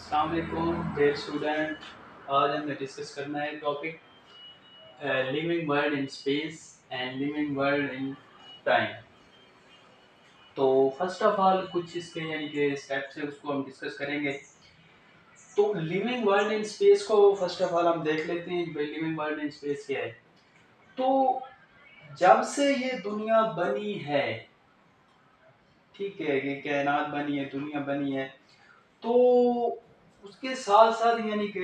अस्सलाम वालेकुम dear student. आज हमने डिस्कस करना है topic living world in space and living world in time. तो फर्स्ट ऑफ ऑल कुछ इसके यानी कि स्टेप्स है उसको हम डिस्कस करेंगे। तो लिविंग वर्ल्ड इन स्पेस को फर्स्ट ऑफ ऑल हम देख लेते हैं भाई लिविंग वर्ल्ड इन स्पेस क्या है। तो जब से ये दुनिया बनी है, ठीक है, ये कायनात बनी है, दुनिया बनी है, तो उसके साथ साथ यानी कि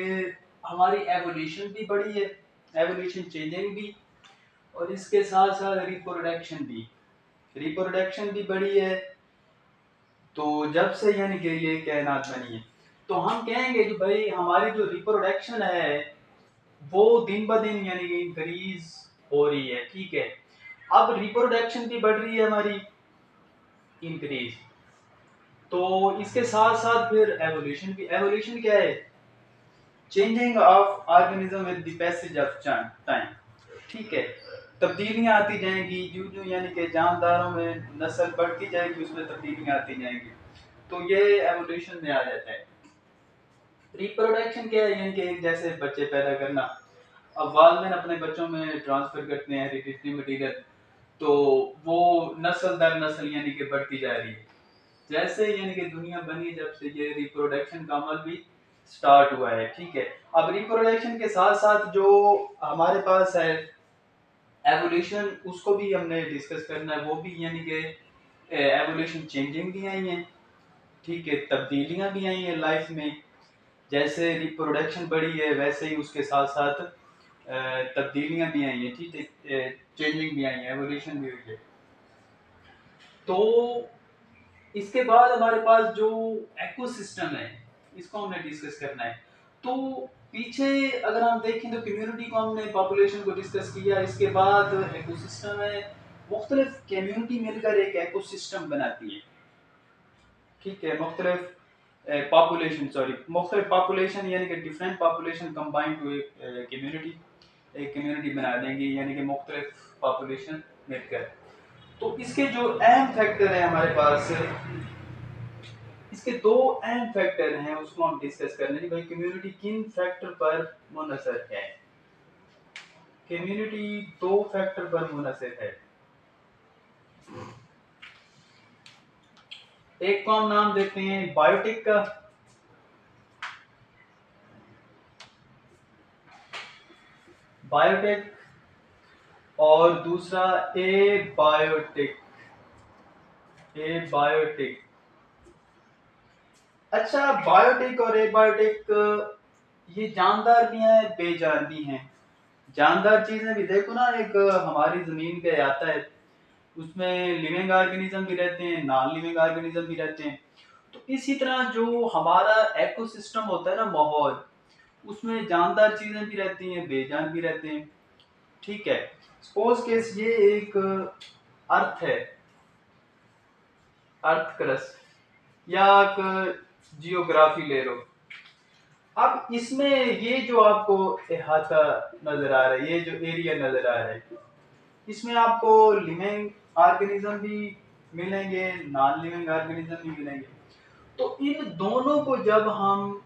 हमारी एवोल्यूशन भी बढ़ी है, एवोल्यूशन चेंजिंग भी, और इसके साथ साथ रिप्रोडक्शन भी बढ़ी है। तो जब से यानी कि ये कायनात बनी है, तो हम कहेंगे कि भाई हमारी जो रिप्रोडक्शन है वो दिन ब दिन यानी कि इंक्रीज हो रही है, ठीक है। अब रिप्रोडक्शन भी बढ़ रही है हमारी, इंक्रीज, तो इसके साथ साथ फिर एवोल्यूशन भी। एवोल्यूशन क्या है? Changing of organism with the passage of time, ठीक है। तब्दीलियां आती जाएंगी, जो जो यानी कि जानदारों में नस्ल बढ़ती जाएगी उसमें तब्दीलियां आती जाएंगी, तो ये एवोल्यूशन में आ जाता है। रिप्रोडक्शन क्या है? यानी कि एक जैसे बच्चे पैदा करना। अब वालदेन अपने बच्चों में ट्रांसफर करते हैं हेरिडिटरी मटीरियल, तो वो नस्ल दर नस्ल यानी कि बढ़ती जा रही है। जैसे यानी कि दुनिया बनी जब से ये रिप्रोडक्शन का अमल भी स्टार्ट हुआ है, ठीक है। अब रिप्रोडक्शन के साथ साथ जो हमारे पास है एवोल्यूशन, उसको भी हमने डिस्कस करना है। वो भी यानी कि एवोल्यूशन चेंजिंग भी आई है, ठीक है, तब्दीलियां भी आई हैं लाइफ में। जैसे रिप्रोडक्शन बढ़ी है वैसे ही उसके साथ साथ तब्दीलियां भी आई हैं, ठीक है, चेंजिंग भी आई है, एवोल्यूशन भी हुई है। तो इसके बाद हमारे पास जो इकोसिस्टम है इसको हमने डिस्कस करना है। तो पीछे अगर हम देखें तो कम्युनिटी को हमने, पॉपुलेशन को डिस्कस किया, इसके बाद इकोसिस्टम है। मुख्तलिफ कम्युनिटी मिलकर एक इकोसिस्टम बनाती है, ठीक है। मुख्तलिफ पॉपुलेशन यानी कि डिफरेंट पॉपुलेशन कंबाइन टू एक कम्युनिटी, एक कम्युनिटी बना देंगे यानी कि मुख्तलिफ पॉपुलेशन मिलकर। तो इसके जो अहम फैक्टर है हमारे पास, इसके दो अहम फैक्टर हैं, उसको हम डिस्कस कर लेंगे भाई कम्युनिटी किन फैक्टर पर मुनहसर है। कम्युनिटी दो फैक्टर पर मुनहसर है। एक को हम नाम देते हैं बायोटिक का, बायोटेक, और दूसरा ए बायोटिक, ए बायोटिक। अच्छा, बायोटिक और ए बायोटिक ये जानदार भी हैं, बेजान भी हैं। जानदार चीजें भी देखो ना, एक हमारी जमीन पे आता है, उसमें लिविंग ऑर्गेनिज्म भी रहते हैं, नॉन लिविंग ऑर्गेनिज्म भी रहते हैं। तो इसी तरह जो हमारा इकोसिस्टम होता है ना, माहौल, उसमें जानदार चीजें भी रहती हैं, बेजान भी रहते हैं, ठीक है। सपोज केस ये एक अर्थ है, अर्थ क्रस्ट, या एक जियोग्राफी ले लो। अब इसमें ये जो आपको अहाता नजर आ रहा है, ये जो एरिया नजर आ रहा है, इसमें आपको लिविंग ऑर्गेनिज्म भी मिलेंगे, नॉन लिविंग ऑर्गेनिज्म भी मिलेंगे। तो इन दोनों को जब हम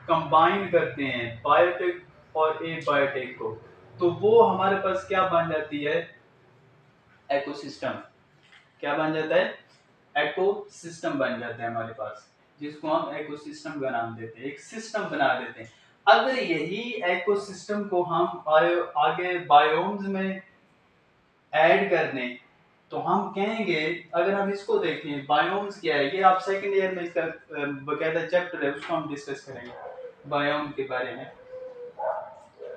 कंबाइन करते हैं, बायोटिक और ए बायोटिक को, तो वो हमारे पास क्या बन जाती है? इकोसिस्टम। क्या बन जाता है? इकोसिस्टम बन जाता है हमारे पास, जिसको हम इकोसिस्टम का नाम देते हैं, एक सिस्टम बना देते हैं। अगर यही इकोसिस्टम को हम आगे बायोम्स में ऐड कर दें, तो हम कहेंगे, अगर हम इसको देखें बायोम्स क्या है, ये आप सेकंड ईयर में इसका बकायदा चैप्टर है, उसको हम डिस्कस करेंगे बायोम के बारे में।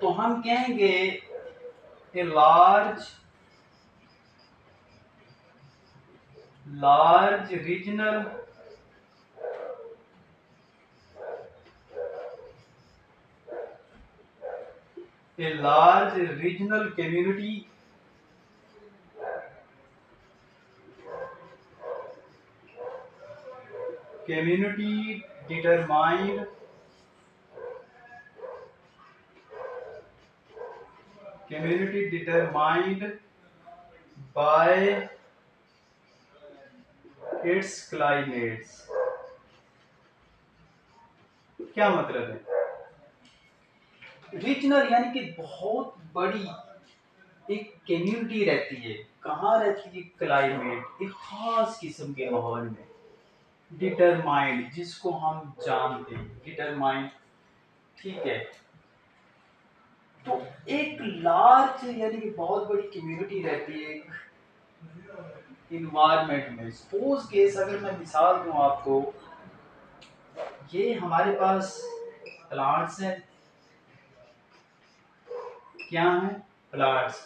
तो हम कहेंगे a large regional a large regional community determined by its climates, क्या मतलब है? रीजनल यानी कि बहुत बड़ी एक कम्युनिटी रहती है। कहाँ रहती है? क्लाइमेट, एक खास किस्म के माहौल में। डिटरमाइंड, जिसको हम जानते हैं, डिटरमाइंड, ठीक है। तो एक लार्ज यानी कि बहुत बड़ी कम्युनिटी रहती है इन्वायरमेंट में। सपोज केस अगर मैं मिसाल दूं आपको, ये हमारे पास प्लांट्स हैं। क्या है? प्लांट्स।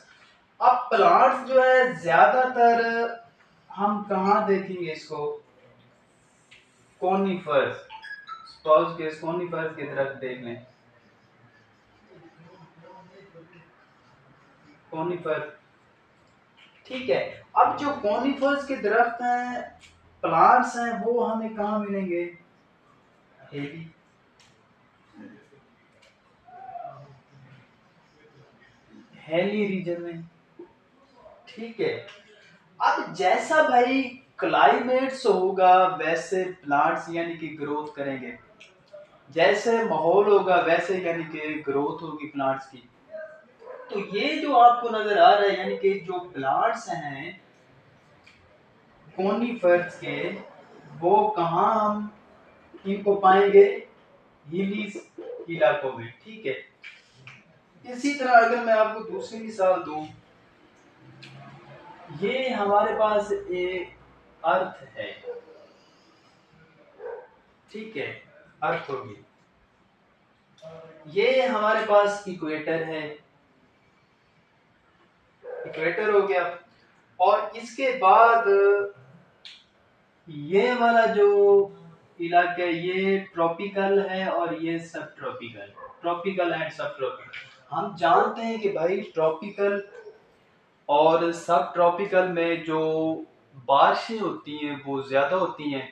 अब प्लांट्स जो है ज्यादातर हम कहाँ देखेंगे इसको? कॉनिफर्स। सपोज केस कॉनिफर्स की तरफ देख लें। कॉनिफर, ठीक है। अब जो कॉनिफर्स के दरख्त हैं, प्लांट्स हैं, वो हमें कहाँ मिलेंगे? हेली, हेली रीजन में, ठीक है। अब जैसा भाई क्लाइमेट्स होगा वैसे प्लांट्स यानी कि ग्रोथ करेंगे। जैसे माहौल होगा वैसे यानी कि ग्रोथ होगी प्लांट्स की। तो ये जो आपको नजर आ रहा है यानी कि जो प्लांट्स हैं कोनिफर्स के, वो कहाँ हम इनको पाएंगे? हिली इलाकों में, ठीक है। इसी तरह अगर मैं आपको दूसरी मिसाल दूं, ये हमारे पास एक अर्थ है, ठीक है, अर्थ होगी। ये हमारे पास इक्वेटर है, इक्वेटर हो गया। और इसके बाद ये वाला जो इलाका है ये ट्रॉपिकल है और ये सब ट्रॉपिकल, ट्रॉपिकल एंड सब ट्रॉपिकल। हम जानते हैं कि भाई ट्रॉपिकल और सब ट्रॉपिकल में जो बारिशें होती हैं वो ज्यादा होती हैं।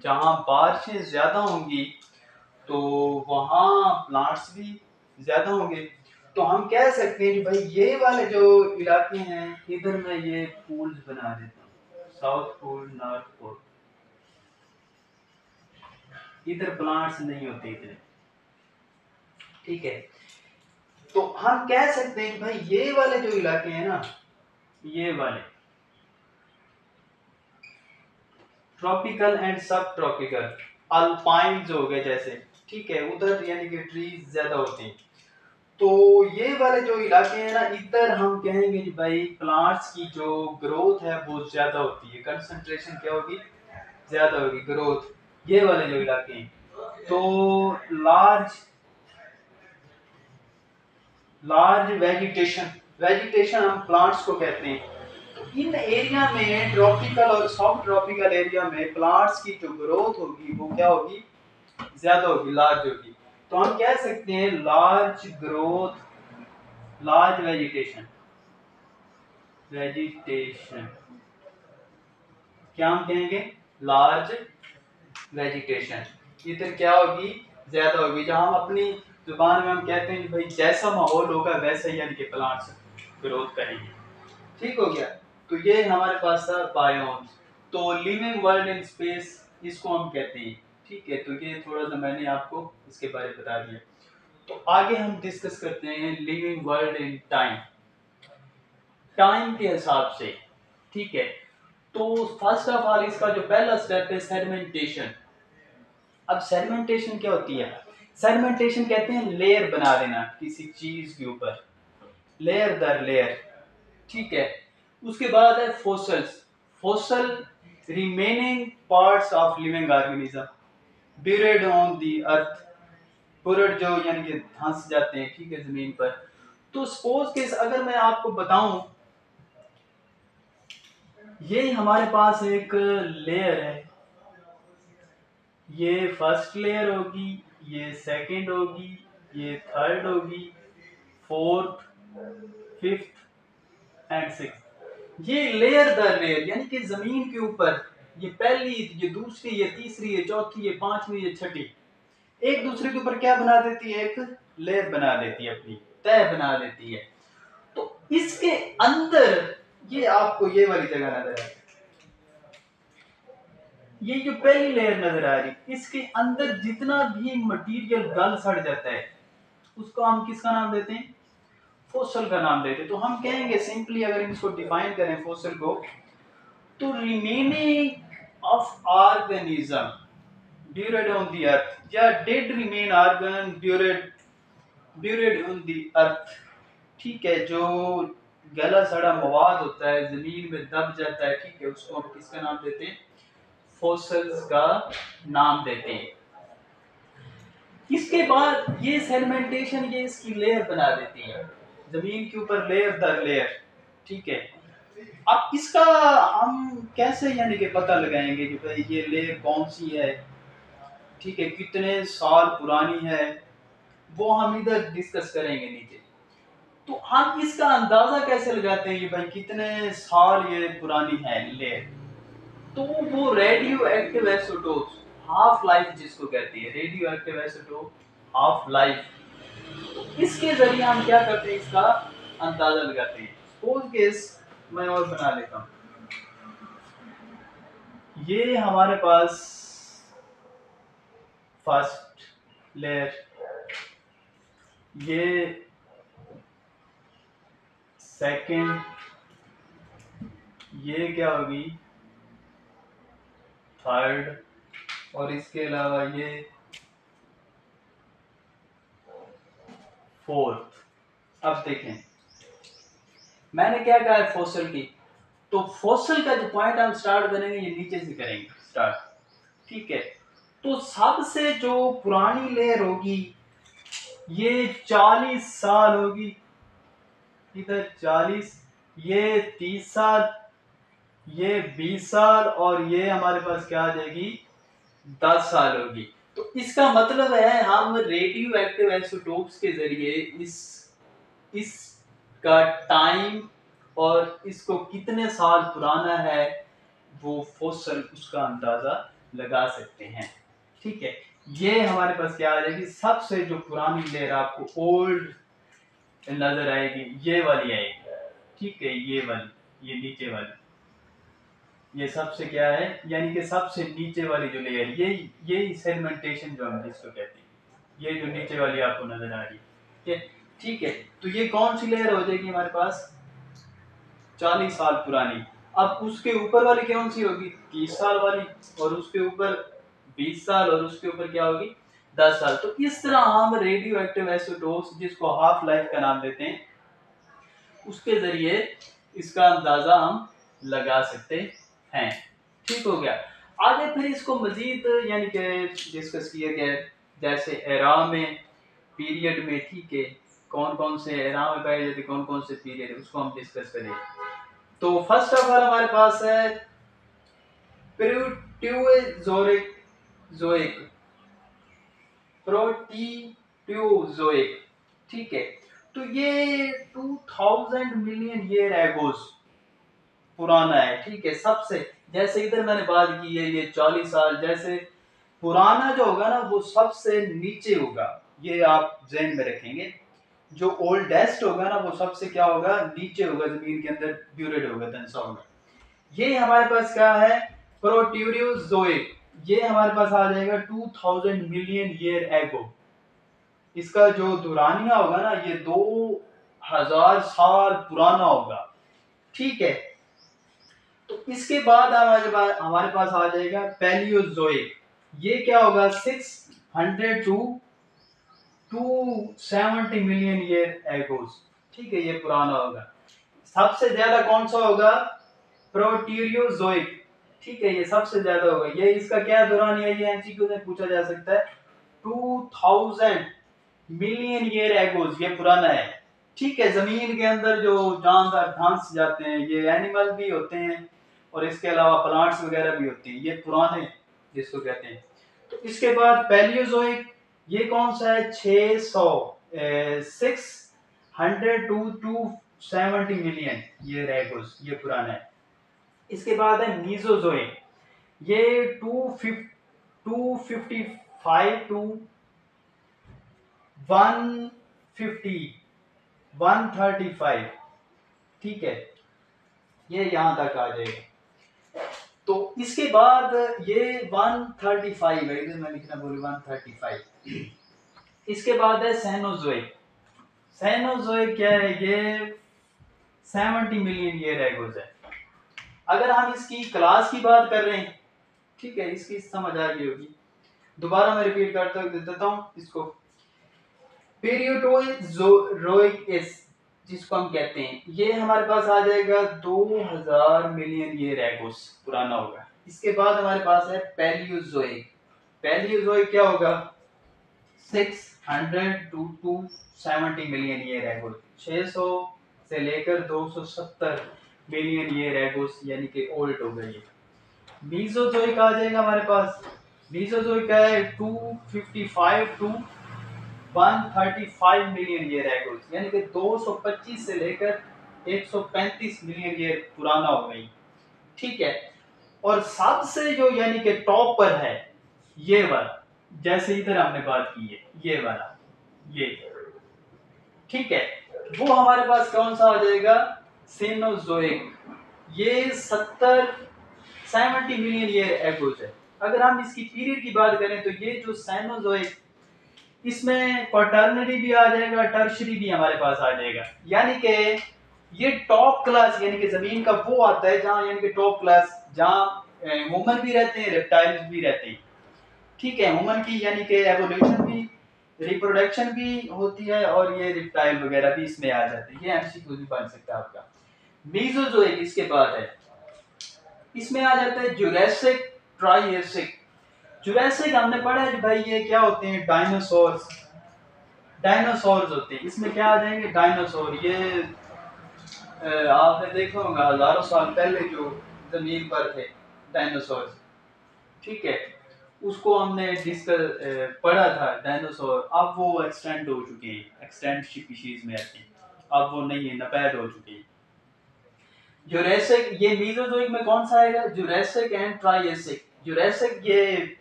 जहाँ बारिशें ज्यादा होंगी तो वहाँ प्लांट्स भी ज्यादा होंगे। तो हम कह सकते हैं कि भाई ये वाले जो इलाके हैं इधर मैं ये पूल्स बना देता हूँ, साउथ पोल, नॉर्थ पोल। इधर प्लांट्स नहीं होते इतने, ठीक है। तो हम कह सकते हैं कि भाई ये वाले जो इलाके हैं ना, ये वाले ट्रॉपिकल एंड सब ट्रॉपिकल, अल्पाइन जो हो गए जैसे, ठीक है, उधर यानी कि ट्रीज ज्यादा होते हैं। तो ये वाले जो इलाके हैं ना, इधर हम कहेंगे कि भाई प्लांट्स की जो ग्रोथ है वो ज्यादा होती है, कंसंट्रेशन क्या होगी? ज्यादा होगी ग्रोथ। ये वाले जो इलाके हैं तो लार्ज, लार्ज वेजिटेशन, वेजिटेशन हम प्लांट्स को कहते हैं। इन एरिया में ट्रॉपिकल और सब ट्रॉपिकल एरिया में प्लांट्स की जो ग्रोथ होगी वो क्या होगी? ज्यादा होगी, लार्ज होगी। तो हम कह सकते हैं large growth, large vegetation, vegetation क्या हम कहेंगे? Large vegetation. इधर क्या होगी? ज्यादा होगी। जहां हम अपनी जुबान में हम कहते हैं कि भाई जैसा माहौल होगा वैसा ही यानी कि प्लांट्स ग्रोथ करेंगे, ठीक हो गया। तो ये हमारे पास था बायोम्स। तो लिविंग वर्ल्ड इन स्पेस इसको हम कहते हैं, ठीक है। तो ये थोड़ा सा मैंने आपको इसके बारे में बता दिया। तो आगे हम डिस्कस करते हैं living world in time, time के हिसाब से, ठीक है। तो फर्स्ट ऑफ ऑल इसका जो पहला स्टेप है सेडिमेंटेशन। अब सेडिमेंटेशन क्या होती है? सेडिमेंटेशन कहते हैं लेयर बना देना किसी चीज के ऊपर, लेयर दर लेयर, ठीक है। उसके बाद है fossils, fossil remaining parts of living organism buried on the earth, buried जो यानी कि धंस जाते हैं, ठीक है, जमीन पर। तो सपोज केस अगर मैं आपको बताऊं, ये हमारे पास एक लेयर है, ये फर्स्ट लेयर होगी, ये सेकंड होगी, ये थर्ड होगी, फोर्थ, फिफ्थ एंड सिक्स्थ। ये लेयर दर लेयर यानी कि जमीन के ऊपर ये पहली, ये दूसरी, ये तीसरी, ये चौथी, ये पांचवी, ये छठी, एक दूसरे के ऊपर क्या बना देती है? एक लेयर बना देती है, अपनी तय बना देती है। तो इसके अंदर ये आपको ये वाली जगह नजर है, ये जो पहली लेयर नजर आ रही, इसके अंदर जितना भी मटेरियल गल सड़ जाता है उसको हम किसका नाम देते हैं? फॉसिल का नाम देते हैं। तो हम कहेंगे सिंपली, अगर इसको डिफाइन करें फॉसिल को, तो remaining of organism buried on the earth, या dead remain organ buried on the earth. ठीक है, जो गला सड़ा मवाद होता है जमीन में दब जाता है, ठीक है, उसको हम किसका नाम देते हैं? फॉसिल्स का नाम देते हैं। इसके बाद ये सेडिमेंटेशन ये इसकी लेयर बना देती है जमीन के ऊपर, लेयर दर लेयर। ठीक है, अब इसका हम कैसे यानी कि पता लगाएंगे कि भाई ये लेयर कौन सी है, ठीक है, कितने साल पुरानी है, वो हम इधर डिस्कस करेंगे नीचे। तो हम इसका अंदाजा कैसे लगाते हैं कि भाई कितने साल ये पुरानी है लेयर? तो वो radio active isotopes half life जिसको कहती है, radio active isotope half life, तो इसके जरिए हम क्या करते हैं? इसका अंदाजा लगाते हैं। सपोज केस मैं और बना लेता हूं, ये हमारे पास फर्स्ट लेयर, ये सेकंड, ये क्या होगी? थर्ड, और इसके अलावा ये फोर्थ। अब देखें, मैंने क्या कहा है फॉसिल की, तो फॉसिल का जो पॉइंट हम स्टार्ट करेंगे ये नीचे से करेंगे स्टार्ट। ठीक है, तो सबसे जो पुरानी लेयर होगी ये 40 साल होगी, इधर 40, ये 30 साल, ये 20 साल, और ये हमारे पास क्या आ जाएगी? 10 साल होगी। तो इसका मतलब है हम रेडियो एक्टिव आइसोटोप्स के जरिए इसका टाइम और इसको कितने साल पुराना है वो फॉसिल उसका अंदाजा लगा सकते हैं। ठीक है, ये हमारे पास क्या आ जाएगी? सबसे जो पुरानी लेयर आपको ओल्ड नजर आएगी ये वाली आएगी। ठीक है, ये वाली, ये नीचे वाली, ये सबसे क्या है, यानी कि सबसे नीचे वाली जो लेयर, ये सेडिमेंटेशन जो हम जिसको कहते हैं, ये जो नीचे वाली आपको नजर आ रही है। ठीक है, तो ये कौन सी लेयर हो जाएगी हमारे पास? 40 साल पुरानी। अब उसके ऊपर वाली कौन सी होगी? 30 साल वाली, और उसके ऊपर 20 साल, और उसके ऊपर क्या होगी? 10 साल। तो इस तरह हम रेडियो एक्टिव आइसोटोप्स जिसको हाफ लाइफ का नाम देते हैं उसके जरिए इसका अंदाजा हम लगा सकते हैं। ठीक हो गया। आगे फिर इसको मजीद यानी कि डिस्कस किया गया, जैसे एरा में, पीरियड में, ठीक है, कौन कौन से एरा में पाए जाते, कौन कौन से पीरियड है, उसको हम डिस्कस करें। तो फर्स्ट ऑफ ऑल हमारे पास है प्रोटीओजोइक, प्रोटीओजोइक। ठीक है, तो ये 2000 मिलियन ईयर एगोस पुराना है। ठीक है, सबसे, जैसे इधर मैंने बात की है ये 40 साल, जैसे पुराना जो होगा ना वो सबसे नीचे होगा, ये आप ध्यान में रखेंगे। जो ओल्डेस्ट होगा ना वो सबसे क्या होगा? नीचे होगा, जमीन के अंदर ड्यूरेड होगा, दनसा होगा। ये हमारे पास क्या है? प्रोट्यूरियोजोइक, ये हमारे पास आ जाएगा 2000 मिलियन ईयर एगो। इसका जो दुरानिया होगा ना ये 2000 साल पुराना होगा। ठीक है, तो इसके बाद हमारे पास आ जाएगा पैलियोजोइक, ये क्या होगा? 600 टू 270 मिलियन ईयर एगोस। ठीक है, ये पुराना होगा। सबसे ज्यादा कौन सा होगा? प्रोटीरियोजोइक। ठीक है, ये सबसे ज्यादा होगा। ये इसका क्या दौरान है, ये एमसीक्यू में पूछा जा सकता है। 2000 मिलियन ईयर एगोज, ये पुराना है। ठीक है, जमीन के अंदर जो जानदार घास जाते हैं ये एनिमल भी होते हैं, और इसके अलावा प्लांट्स वगैरह भी होते हैं, ये पुराने जिसको कहते हैं। तो इसके बाद पैलियोजोइक, ये कौन सा है? 600 टू 270 मिलियन ईयर एगोज, ये पुराना है। इसके बाद है मीजोजोइक, ये 255 टू 150 135। ठीक है, ये यहां तक आ जाएगा। तो इसके बाद ये 135 है, इधर मैं लिखना भूल 135। इसके बाद है सेनोजोइक। सेनोजोइक क्या है, ये 70 मिलियन ईयर एगोज है। अगर हम इसकी क्लास की बात कर रहे हैं, ठीक है, इसकी समझ आ गई होगी, दोबारा मैं रिपीट करता देता हूँ इसको। पेरियोटोजोइक एस जिसको हम कहते हैं, ये हमारे पास आ जाएगा 2000 मिलियन ईयर एगोस पुराना होगा। इसके बाद हमारे पास है पैलियोजोइक। पैलियोजोइक क्या होगा, 600 टू 270 मिलियन ईयर एगोस, 600 से लेकर 270 मिलियन ईयर एगोस यानी कि ओल्ड हो गई है। मीसोजोइक आ जाएगा हमारे पास। मीसोजोइक का है 255 टू 135 मिलियन ईयर एगोस, यानी कि 225 से लेकर 135 मिलियन ईयर पुराना हो गई, ठीक है। और सबसे जो यानी कि टॉप पर है ये वाला, जैसे इधर हमने बात की है ये वाला, ये, ठीक है, वो हमारे पास कौन सा आ जाएगा, सेनोजोइक। ये 70 मिलियन ईयर एगोज है। अगर हम इसकी पीरियड की बात करें तो ये जो सेनोजोइक, इसमें क्वाटरनरी भी आ जाएगा, टर्शरी भी हमारे पास आ जाएगा, यानी कि ये टॉप क्लास यानी कि जमीन का वो आता है जहां यानी कि टॉप क्लास जहां ह्यूमन भी रहते हैं, रेप्टाइल्स भी रहते हैं, ठीक है। ह्यूमन की यानी कि एवोल्यूशन भी, रिप्रोडक्शन भी होती है, और ये रेप्टाइल वगैरह भी इसमें आ जाते हैं। ये एमसीक्यू भी बन सकता है आपका। मीसोजोइक इसके बाद है, इसमें आ जाता है जुरासिक, ट्राइएसिक। जुरासिक हमने पढ़ा है भाई, ये क्या होते हैं, डायनासोर्स, डायनासोर्स होते हैं। इसमें क्या आ जाएंगे, डायनासोर। ये आपने देखा होगा हजारों साल पहले जो जमीन पर थे डायनासोर, ठीक है, उसको हमने डिस्कस पढ़ा था डायनासोर। अब वो एक्सटेंड हो चुके हैं, एक्सटेंड स्पीशीज में आते हैं, अब वो नहीं है, नपैद हो चुके हैं। जुरासिक, ये मीसोजोइक में कौन सा आएगा, जुरासिक एंड ट्राइएसिक। जुरासिक ये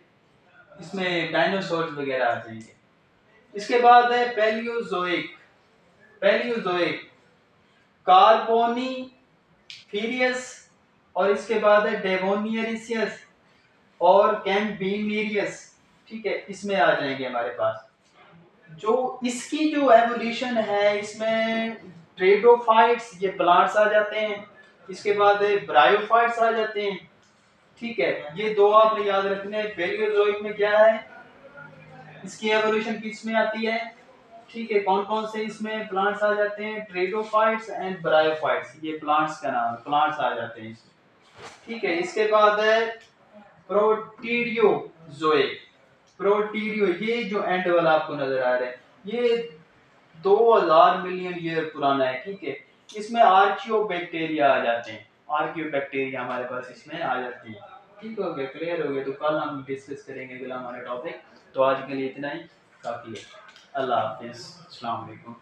इसमें डायनासोर्स वगैरह आ जाएंगे। इसके बाद है पैलियोजोइक। पैलियोजोइक कार्बोनीफेरियस, और इसके बाद है डेवोनियरियस और कैम्बिनियरियस, ठीक है, इसमें आ जाएंगे हमारे पास। जो इसकी जो एवोल्यूशन है, इसमें ट्रेडोफाइट्स, ये प्लांट्स आ जाते हैं। इसके बाद ब्रायोफाइट्स आ जाते हैं, ठीक है। ये दो आपने याद रखने हैं। पैलियोजोइक में क्या है, इसकी एवोल्यूशन किस में आती है, ठीक है, कौन कौन से इसमें प्लांट्स आ जाते हैं, ट्रेडोफाइट्स एंड ब्रायोफाइट्स, ये प्लांट्स का नाम, प्लांट्स आ जाते हैं इसमें, ठीक है। इसके बाद है प्रोटीरियोजोइक। प्रोटीरियो, ये जो एंड वाला आपको नजर आ रहा है, ये 2000 मिलियन ईयर पुराना है, ठीक है। इसमें आर्कियोबैक्टीरिया आ जाते हैं, आर्कियोबैक्टीरिया हमारे पास इसमें आ जाती है, ठीक हो गया, क्लियर हो गया। तो कल हम डिस्कस करेंगे अगला हमारा टॉपिक। तो आज के लिए इतना ही काफी है। अल्लाह हाफिज, अस्सलाम वालेकुम।